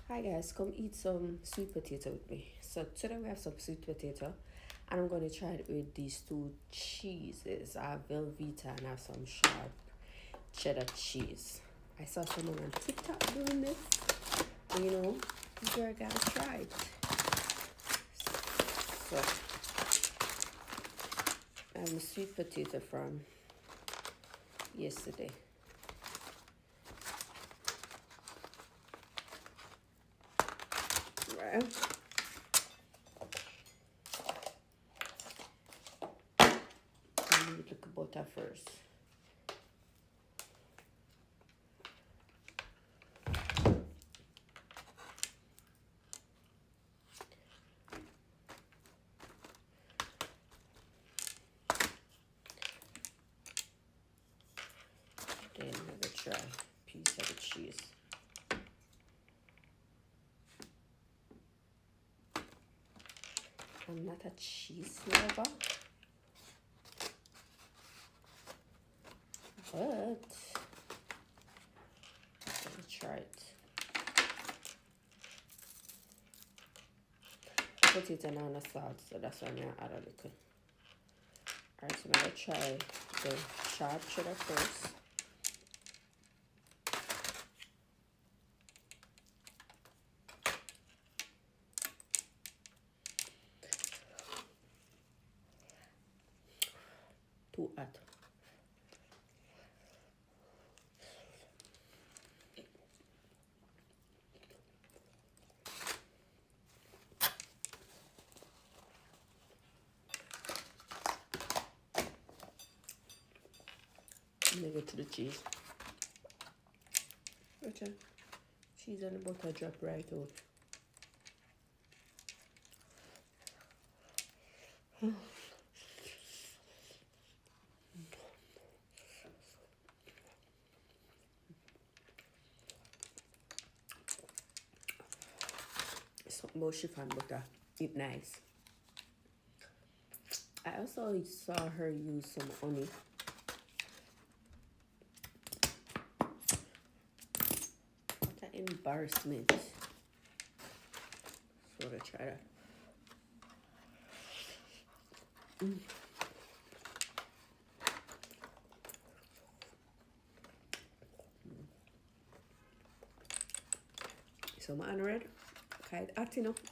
Hi guys, come eat some sweet potato with me. So today we have some sweet potato and I'm going to try it with these two cheeses. I have Velveeta and I have some sharp cheddar cheese. I saw someone on TikTok doing this and you're gonna try it. So I have a sweet potato from yesterday. Right. I need little butter first. Then have a try piece of the cheese. I'm not a cheese lover, but let me try it. I put it in on a salt, so that's why I'm gonna add a little. Alright, so I'm gonna try the sharp cheddar first. Too hot. I'm gonna get to the cheese. Okay. Cheese and the butter drop right out. Something about chiffon butter. It's nice. I also saw her use some honey. What an embarrassment. So to try that. So I'm red. Okay, hot enough.